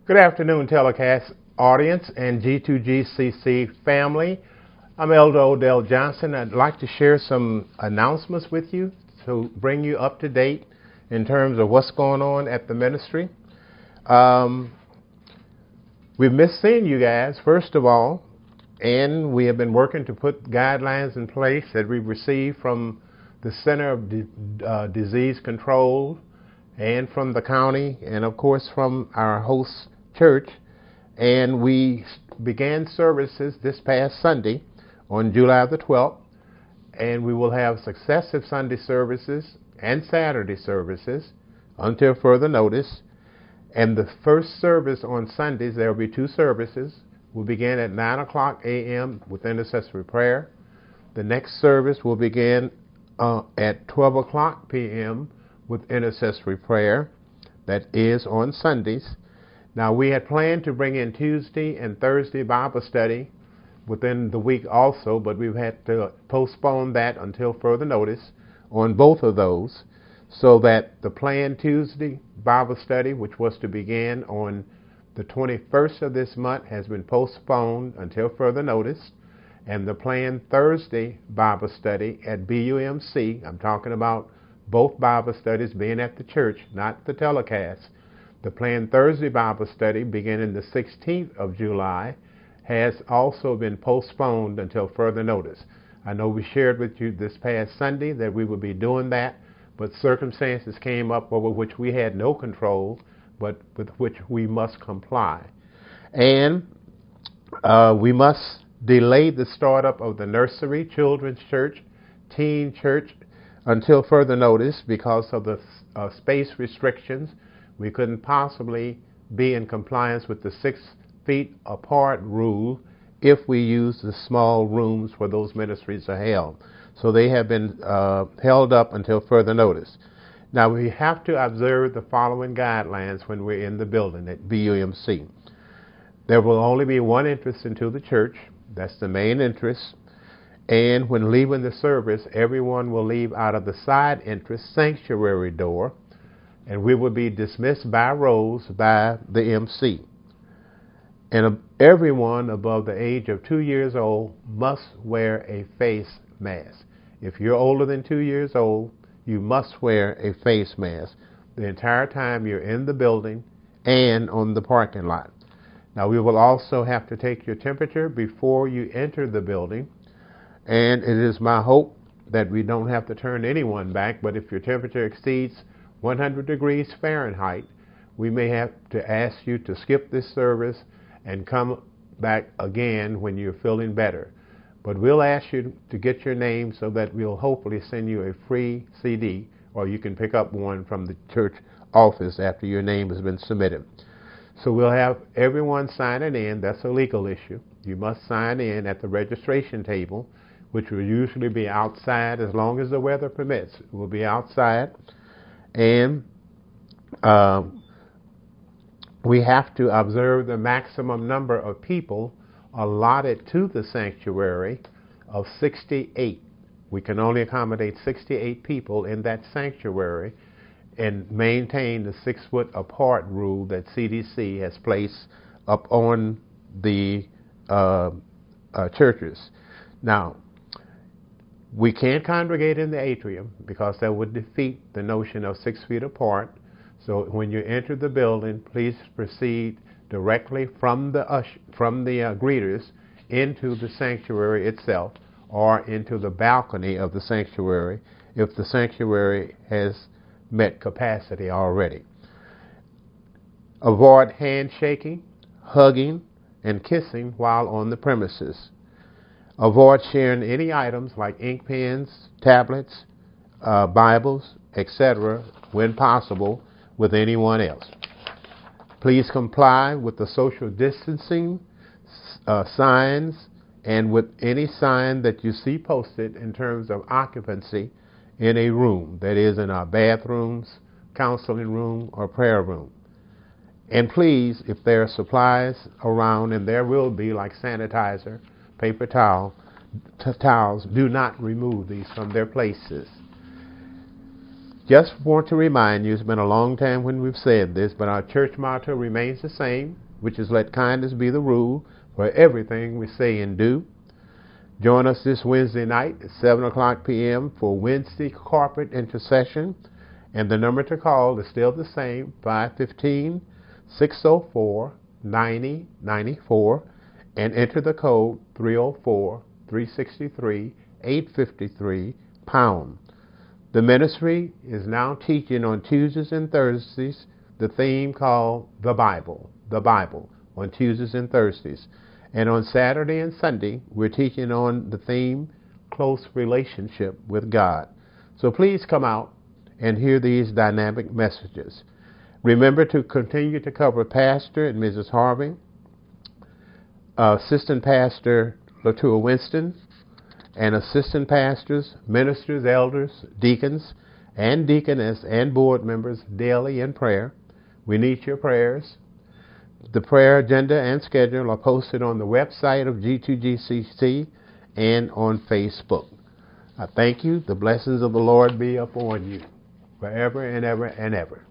Good afternoon, telecast audience and G2GCC family. I'm Elder Odell Johnson. I'd like to share some announcements with you to bring you up to date in terms of what's going on at the ministry. We've missed seeing you guys, first of all, and we have been working to put guidelines in place that we've received from the Center of Disease Control and from the county and, of course, from our host church. And we began services this past Sunday on July the 12th, and we will have successive Sunday services and Saturday services until further notice. And the first service on Sundays, there will be two services, will begin at 9 o'clock a.m. with intercessory prayer. The next service will begin at 12 o'clock p.m. with intercessory prayer. That is on Sundays. Now, we had planned to bring in Tuesday and Thursday Bible study within the week also, but we've had to postpone that until further notice on both of those, so that the planned Tuesday Bible study, which was to begin on the 21st of this month, has been postponed until further notice. And the planned Thursday Bible study at BUMC, I'm talking about both Bible studies being at the church, not the telecast. The planned Thursday Bible study beginning the 16th of July has also been postponed until further notice. I know we shared with you this past Sunday that we would be doing that, but circumstances came up over which we had no control, but with which we must comply. And we must delay the startup of the nursery, children's church, teen church until further notice because of the space restrictions. We couldn't possibly be in compliance with the 6 feet apart rule if we use the small rooms where those ministries are held. So they have been held up until further notice. Now, we have to observe the following guidelines when we're in the building at BUMC. There will only be one entrance into the church. That's the main entrance. And when leaving the service, everyone will leave out of the side entrance sanctuary door, and we will be dismissed by rows by the MC. And everyone above the age of 2 years old must wear a face mask. If you're older than 2 years old, you must wear a face mask the entire time you're in the building and on the parking lot. Now, we will also have to take your temperature before you enter the building, and it is my hope that we don't have to turn anyone back, but if your temperature exceeds 100 degrees Fahrenheit, we may have to ask you to skip this service and come back again when you're feeling better. But we'll ask you to get your name so that we'll hopefully send you a free CD, or you can pick up one from the church office after your name has been submitted. So we'll have everyone signing in. That's a legal issue. You must sign in at the registration table, which will usually be outside as long as the weather permits. It will be outside. And we have to observe the maximum number of people allotted to the sanctuary of 68. We can only accommodate 68 people in that sanctuary and maintain the 6 foot apart rule that CDC has placed up on the churches. Now, we can't congregate in the atrium because that would defeat the notion of 6 feet apart. So when you enter the building, please proceed directly from the greeters into the sanctuary itself or into the balcony of the sanctuary if the sanctuary has met capacity already. Avoid handshaking, hugging, and kissing while on the premises. Avoid sharing any items like ink pens, tablets, Bibles, etc., when possible, with anyone else. Please comply with the social distancing signs and with any sign that you see posted in terms of occupancy in a room, that is, in our bathrooms, counseling room, or prayer room. And please, if there are supplies around, and there will be, like sanitizer, paper towels, do not remove these from their places. Just want to remind you, it's been a long time when we've said this, but our church motto remains the same, which is let kindness be the rule for everything we say and do. Join us this Wednesday night at 7 o'clock p.m. for Wednesday corporate intercession. And the number to call is still the same, 515-604-9094, and enter the code 304-363-853#. The ministry is now teaching on Tuesdays and Thursdays the theme called the Bible on Tuesdays and Thursdays. And on Saturday and Sunday, we're teaching on the theme close relationship with God. So please come out and hear these dynamic messages. Remember to continue to cover Pastor and Mrs. Harvey, Assistant Pastor Latour Winston, and assistant pastors, ministers, elders, deacons, and deaconess, and board members daily in prayer. We need your prayers. The prayer agenda and schedule are posted on the website of G2GCC and on Facebook. I thank you. The blessings of the Lord be upon you forever and ever and ever.